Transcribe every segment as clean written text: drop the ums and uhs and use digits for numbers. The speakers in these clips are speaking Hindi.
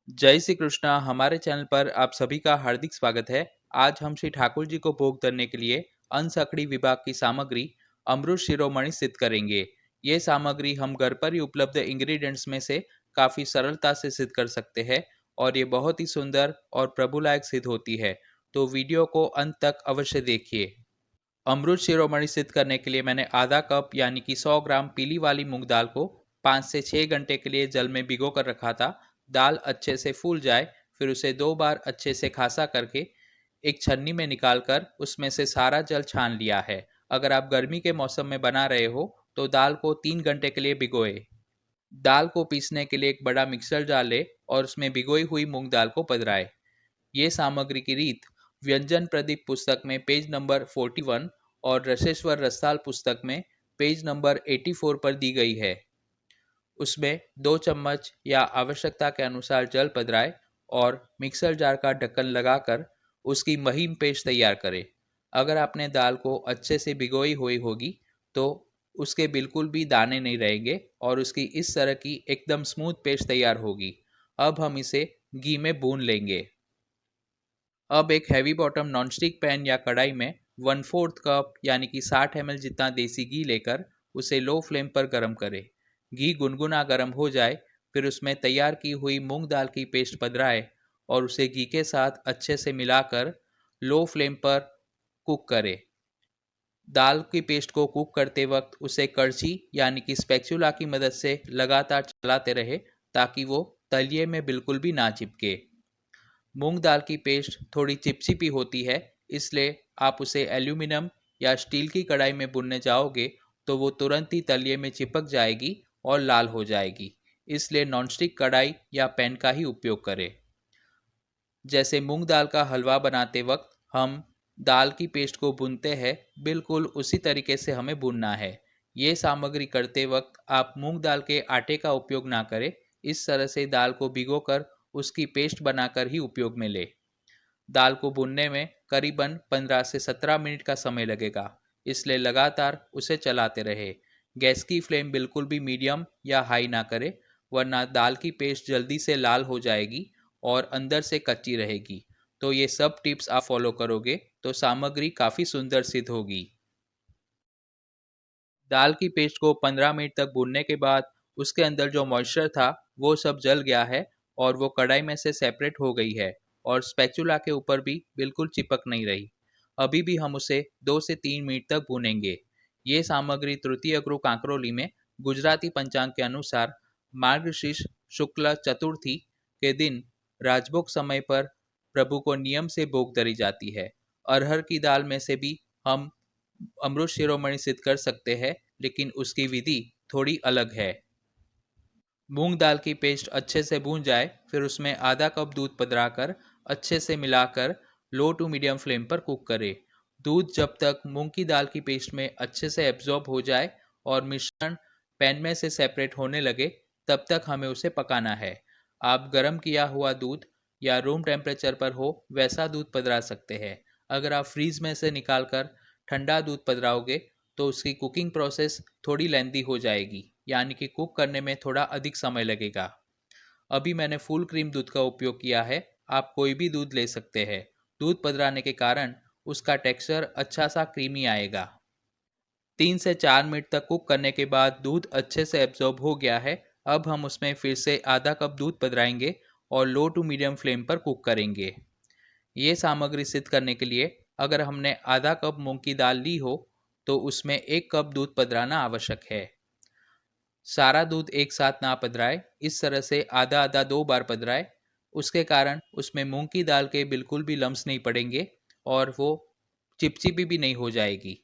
जय श्री कृष्णा। हमारे चैनल पर आप सभी का हार्दिक स्वागत है। आज हम श्री ठाकुर जी को भोग धरने के लिए अंशअखड़ी विभाग की सामग्री अमृत शिरोमणि सिद्ध करेंगे। ये सामग्री हम घर पर ही उपलब्ध इंग्रेडिएंट्स में से काफ़ी सरलता से सिद्ध कर सकते हैं और ये बहुत ही सुंदर और प्रभुलायक सिद्ध होती है। तो वीडियो को अंत तक अवश्य देखिए। अमृत शिरोमणि सिद्ध करने के लिए मैंने आधा कप यानी कि 100 ग्राम पीली वाली मूंग दाल को 5 से 6 घंटे के लिए जल में भिगो कर रखा था। दाल अच्छे से फूल जाए फिर उसे 2 बार अच्छे से खासा करके एक छन्नी में निकालकर उसमें से सारा जल छान लिया है। अगर आप गर्मी के मौसम में बना रहे हो तो दाल को 3 घंटे के लिए भिगोए। दाल को पीसने के लिए एक बड़ा मिक्सर जार ले और उसमें भिगोई हुई मूंग दाल को पधराए। ये सामग्री की रीत व्यंजन प्रदीप पुस्तक में पेज नंबर 41 और रसेश्वर रसाल पुस्तक में पेज नंबर 84 पर दी गई है। उसमें 2 चम्मच या आवश्यकता के अनुसार जल पधराए और मिक्सर जार का ढक्कन लगाकर उसकी महीन पेस्ट तैयार करें। अगर आपने दाल को अच्छे से भिगोई हुई होगी तो उसके बिल्कुल भी दाने नहीं रहेंगे और उसकी इस तरह की एकदम स्मूथ पेस्ट तैयार होगी। अब हम इसे घी में भून लेंगे। अब एक हैवी बॉटम नॉनस्टिक पैन या कढ़ाई में 1/4 कप यानी कि 60 ml जितना देसी घी लेकर उसे लो फ्लेम पर गर्म करें। घी गुनगुना गर्म हो जाए फिर उसमें तैयार की हुई मूंग दाल की पेस्ट पधराए और उसे घी के साथ अच्छे से मिलाकर लो फ्लेम पर कुक करें। दाल की पेस्ट को कुक करते वक्त उसे कड़छी यानी कि स्पैचुला की मदद से लगातार चलाते रहे ताकि वो तलिए में बिल्कुल भी ना चिपके। मूंग दाल की पेस्ट थोड़ी चिपचिपी होती है, इसलिए आप उसे एल्यूमिनियम या स्टील की कढ़ाई में भुनने जाओगे तो वो तुरंत ही तलिए में चिपक जाएगी और लाल हो जाएगी। इसलिए नॉनस्टिक कढ़ाई या पैन का ही उपयोग करें। जैसे मूंग दाल का हलवा बनाते वक्त हम दाल की पेस्ट को भूनते हैं, बिल्कुल उसी तरीके से हमें भूनना है। ये सामग्री करते वक्त आप मूंग दाल के आटे का उपयोग ना करें। इस तरह से दाल को भिगोकर उसकी पेस्ट बनाकर ही उपयोग में ले। दाल को भूनने में करीबन 15 से 17 मिनट का समय लगेगा, इसलिए लगातार उसे चलाते रहे। गैस की फ्लेम बिल्कुल भी मीडियम या हाई ना करें, वरना दाल की पेस्ट जल्दी से लाल हो जाएगी और अंदर से कच्ची रहेगी। तो ये सब टिप्स आप फॉलो करोगे तो सामग्री काफ़ी सुंदर सिद्ध होगी। दाल की पेस्ट को 15 मिनट तक भूनने के बाद उसके अंदर जो मॉइस्चर था वो सब जल गया है और वो कढ़ाई में से सेपरेट हो गई है और स्पैचुला के ऊपर भी बिल्कुल चिपक नहीं रही। अभी भी हम उसे 2 से 3 मिनट तक भूनेंगे। ये सामग्री तृतीय गुरु कांकरोली में गुजराती पंचांग के अनुसार मार्गशीर्ष शुक्ल चतुर्थी के दिन राजभोग समय पर प्रभु को नियम से भोग धरी जाती है। अरहर की दाल में से भी हम अमृत शिरोमणि सिद्ध कर सकते हैं, लेकिन उसकी विधि थोड़ी अलग है। मूंग दाल की पेस्ट अच्छे से भून जाए फिर उसमें आधा कप दूध पधराकर अच्छे से मिलाकर लो टू मीडियम फ्लेम पर कुक करें। दूध जब तक मूंग की दाल की पेस्ट में अच्छे से एब्जॉर्ब हो जाए और मिश्रण पैन में से सेपरेट होने लगे तब तक हमें उसे पकाना है। आप गर्म किया हुआ दूध या रूम टेम्परेचर पर हो वैसा दूध पधरा सकते हैं। अगर आप फ्रीज में से निकालकर ठंडा दूध पधराओगे तो उसकी कुकिंग प्रोसेस थोड़ी लेंदी हो जाएगी, यानी कि कुक करने में थोड़ा अधिक समय लगेगा। अभी मैंने फुल क्रीम दूध का उपयोग किया है, आप कोई भी दूध ले सकते हैं। दूध पधराने के कारण उसका टेक्सचर अच्छा सा क्रीमी आएगा। 3 से 4 मिनट तक कुक करने के बाद दूध अच्छे से एब्जॉर्ब हो गया है। अब हम उसमें फिर से आधा कप दूध पधराएंगे और लो टू मीडियम फ्लेम पर कुक करेंगे। ये सामग्री सिद्ध करने के लिए अगर हमने आधा कप मूंग की दाल ली हो तो उसमें 1 कप दूध पधराना आवश्यक है। सारा दूध एक साथ ना पधराए, इस तरह से आधा आधा 2 बार पधराए। उसके कारण उसमें मूंग की दाल के बिल्कुल भी लम्स नहीं पड़ेंगे और वो चिपचिपी भी नहीं हो जाएगी।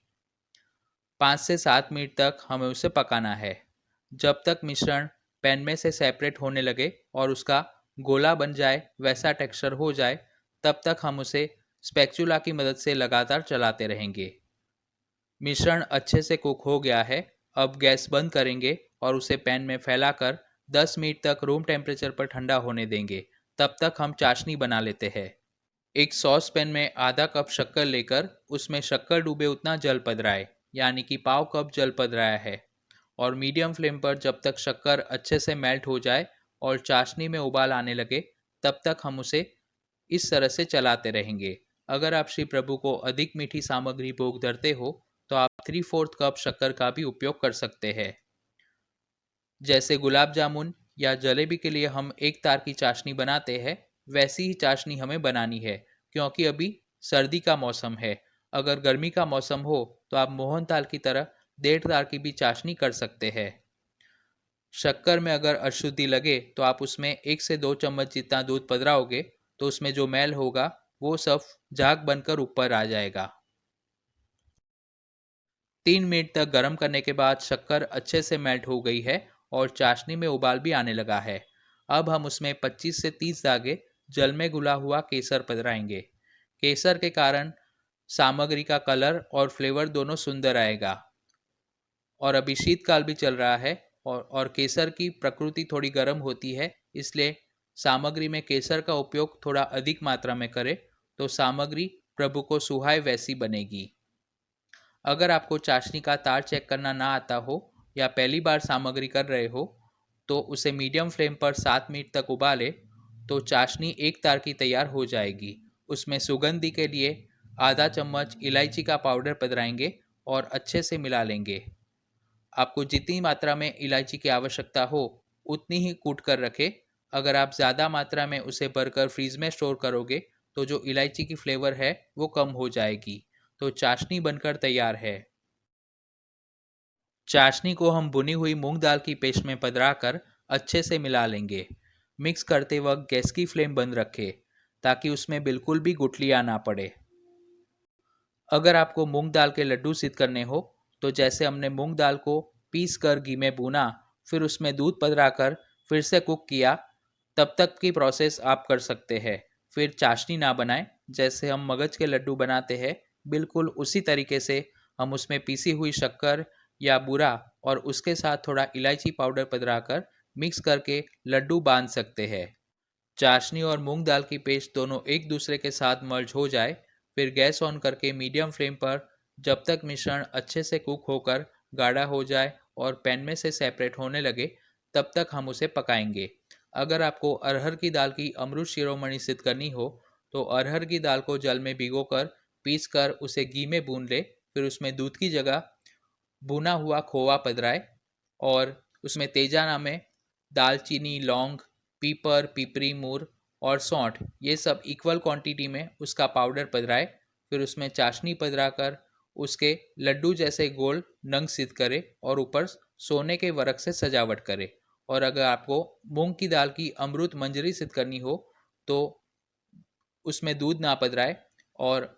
5 से 7 मिनट तक हमें उसे पकाना है। जब तक मिश्रण पैन में से सेपरेट होने लगे और उसका गोला बन जाए, वैसा टेक्सचर हो जाए, तब तक हम उसे स्पैचुला की मदद से लगातार चलाते रहेंगे। मिश्रण अच्छे से कुक हो गया है। अब गैस बंद करेंगे और उसे पैन में फैलाकर 10 मिनट तक रूम टेम्परेचर पर ठंडा होने देंगे। तब तक हम चाशनी बना लेते हैं। एक सॉस पैन में आधा कप शक्कर लेकर उसमें शक्कर डूबे उतना जल पधराए, यानी कि पाव कप जल पधराया है, और मीडियम फ्लेम पर जब तक शक्कर अच्छे से मेल्ट हो जाए और चाशनी में उबाल आने लगे तब तक हम उसे इस तरह से चलाते रहेंगे। अगर आप श्री प्रभु को अधिक मीठी सामग्री भोग धरते हो तो आप 3/4 कप शक्कर का भी उपयोग कर सकते हैं। जैसे गुलाब जामुन या जलेबी के लिए हम एक तार की चाशनी बनाते हैं, वैसी ही चाशनी हमें बनानी है, क्योंकि अभी सर्दी का मौसम है। अगर गर्मी का मौसम हो तो आप मोहनथाल की तरह 1.5 तार की भी चाशनी कर सकते हैं। शक्कर में अगर अशुद्धि लगे तो आप उसमें 1 से 2 चम्मच जितना दूध पधराओगे तो उसमें जो मैल होगा वो सब झाग बनकर ऊपर आ जाएगा। 3 मिनट तक गर्म करने के बाद शक्कर अच्छे से मेल्ट हो गई है और चाशनी में उबाल भी आने लगा है। अब हम उसमें 25 से 30 धागे जल में घुला हुआ केसर पधराएंगे। केसर के कारण सामग्री का कलर और फ्लेवर दोनों सुंदर आएगा। और अभी शीतकाल भी चल रहा है और केसर की प्रकृति थोड़ी गर्म होती है, इसलिए सामग्री में केसर का उपयोग थोड़ा अधिक मात्रा में करें तो सामग्री प्रभु को सुहाए वैसी बनेगी। अगर आपको चाशनी का तार चेक करना ना आता हो या पहली बार सामग्री कर रहे हो तो उसे मीडियम फ्लेम पर 7 मिनट तक उबालें तो चाशनी एक तार की तैयार हो जाएगी। उसमें सुगंधी के लिए आधा चम्मच इलायची का पाउडर पधराएंगे और अच्छे से मिला लेंगे। आपको जितनी मात्रा में इलायची की आवश्यकता हो उतनी ही कूट कर रखें। अगर आप ज़्यादा मात्रा में उसे भरकर फ्रीज में स्टोर करोगे तो जो इलायची की फ्लेवर है वो कम हो जाएगी। तो चाशनी बनकर तैयार है। चाशनी को हम भुनी हुई मूंग दाल की पेस्ट में पधराकर अच्छे से मिला लेंगे। मिक्स करते वक्त गैस की फ्लेम बंद रखें ताकि उसमें बिल्कुल भी गुठलियाँ ना पड़े। अगर आपको मूंग दाल के लड्डू सिद्ध करने हो तो जैसे हमने मूंग दाल को पीस कर घी में भूना, फिर उसमें दूध पधराकर फिर से कुक किया, तब तक की प्रोसेस आप कर सकते हैं। फिर चाशनी ना बनाएं। जैसे हम मगज के लड्डू बनाते हैं बिल्कुल उसी तरीके से हम उसमें पीसी हुई शक्कर या बूरा और उसके साथ थोड़ा इलायची पाउडर पधराकर मिक्स करके लड्डू बांध सकते हैं। चाशनी और मूंग दाल की पेस्ट दोनों एक दूसरे के साथ मर्ज हो जाए, फिर गैस ऑन करके मीडियम फ्लेम पर जब तक मिश्रण अच्छे से कुक होकर गाढ़ा हो जाए और पैन में से सेपरेट होने लगे तब तक हम उसे पकाएंगे। अगर आपको अरहर की दाल की अमृत शिरोमणि सिद्ध करनी हो तो अरहर की दाल को जल में भिगोकर पीस कर उसे घी में भून ले, फिर उसमें दूध की जगह भुना हुआ खोवा पधराए और उसमें तेजाना में दालचीनी, लौंग, पीपर, पिपरी मूर और सौंठ ये सब इक्वल क्वांटिटी में उसका पाउडर पधराए। फिर उसमें चाशनी पधरा कर उसके लड्डू जैसे गोल नंग सिद्ध करे और ऊपर सोने के वर्क से सजावट करे। और अगर आपको मूंग की दाल की अमृत मंजरी सिद्ध करनी हो तो उसमें दूध ना पधराए और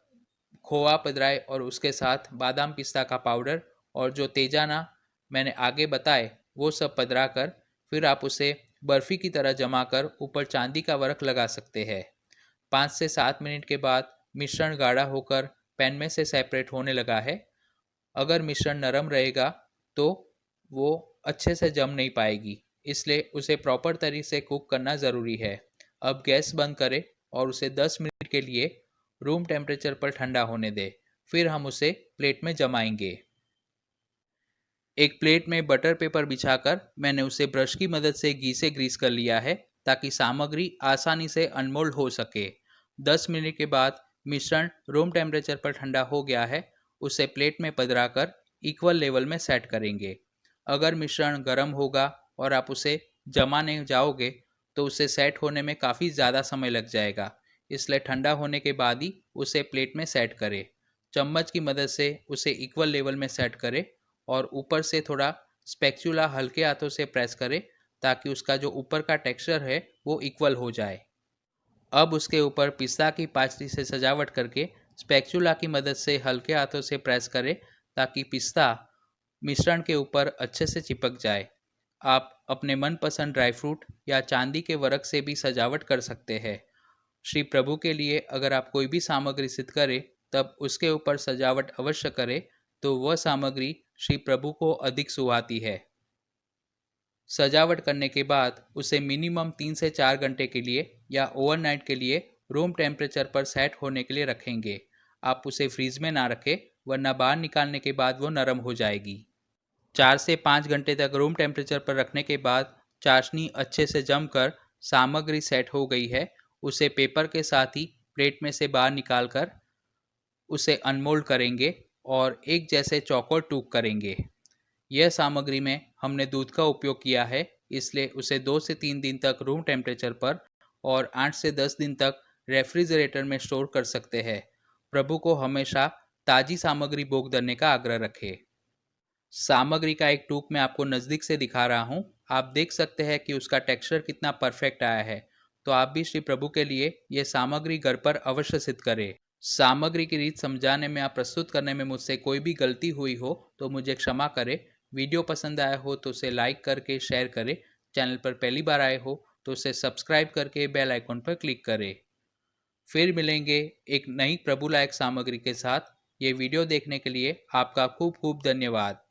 खोआ पधराए और उसके साथ बादाम पिस्ता का पाउडर और जो तेजाना मैंने आगे बताए वो सब पधरा कर फिर आप उसे बर्फ़ी की तरह जमा कर ऊपर चांदी का वर्क लगा सकते हैं। 5 से 7 मिनट के बाद मिश्रण गाढ़ा होकर पैन में से सेपरेट होने लगा है। अगर मिश्रण नरम रहेगा तो वो अच्छे से जम नहीं पाएगी, इसलिए उसे प्रॉपर तरीके से कुक करना ज़रूरी है। अब गैस बंद करें और उसे 10 मिनट के लिए रूम टेम्परेचर पर ठंडा होने दें। फिर हम उसे प्लेट में जमाएंगे। एक प्लेट में बटर पेपर बिछाकर मैंने उसे ब्रश की मदद से घी से ग्रीस कर लिया है ताकि सामग्री आसानी से अनमोल्ड हो सके। 10 मिनट के बाद मिश्रण रूम टेम्परेचर पर ठंडा हो गया है। उसे प्लेट में पधराकर इक्वल लेवल में सेट करेंगे। अगर मिश्रण गर्म होगा और आप उसे जमाने जाओगे तो उसे सेट होने में काफ़ी ज़्यादा समय लग जाएगा, इसलिए ठंडा होने के बाद ही उसे प्लेट में सेट करें। चम्मच की मदद से उसे इक्वल लेवल में सेट करें और ऊपर से थोड़ा स्पैचुला हल्के हाथों से प्रेस करें ताकि उसका जो ऊपर का टेक्सचर है वो इक्वल हो जाए। अब उसके ऊपर पिस्ता की पाचली से सजावट करके स्पैचुला की मदद से हल्के हाथों से प्रेस करें ताकि पिस्ता मिश्रण के ऊपर अच्छे से चिपक जाए। आप अपने मनपसंद ड्राई फ्रूट या चांदी के वर्क से भी सजावट कर सकते हैं। श्री प्रभु के लिए अगर आप कोई भी सामग्री सिद्ध करें तब उसके ऊपर सजावट अवश्य करें, तो वह सामग्री श्री प्रभु को अधिक सुहाती है। सजावट करने के बाद उसे मिनिमम 3 से 4 घंटे के लिए या ओवरनाइट के लिए रूम टेम्परेचर पर सेट होने के लिए रखेंगे। आप उसे फ्रीज में ना रखें वरना बाहर निकालने के बाद वो नरम हो जाएगी। 4 से 5 घंटे तक रूम टेम्परेचर पर रखने के बाद चाशनी अच्छे से जमकर सामग्री सेट हो गई है, उसे पेपर के साथ ही प्लेट में से बाहर निकालकर उसे अनमोल्ड करेंगे और एक जैसे चौकोर टूक करेंगे। यह सामग्री में हमने दूध का उपयोग किया है, इसलिए उसे 2 से 3 दिन तक रूम टेम्परेचर पर और 8 से 10 दिन तक रेफ्रिजरेटर में स्टोर कर सकते हैं। प्रभु को हमेशा ताजी सामग्री भोग धरने का आग्रह रखें। सामग्री का एक टूक मैं आपको नज़दीक से दिखा रहा हूँ। आप देख सकते हैं कि उसका टेक्सचर कितना परफेक्ट आया है। तो आप भी श्री प्रभु के लिए ये सामग्री घर पर अवश्य सिद्ध करें। सामग्री की रीत समझाने में या प्रस्तुत करने में मुझसे कोई भी गलती हुई हो तो मुझे क्षमा करें। वीडियो पसंद आया हो तो उसे लाइक करके शेयर करें। चैनल पर पहली बार आए हो तो उसे सब्सक्राइब करके बेल आइकन पर क्लिक करें। फिर मिलेंगे एक नई प्रभु लायक सामग्री के साथ। ये वीडियो देखने के लिए आपका खूब खूब धन्यवाद।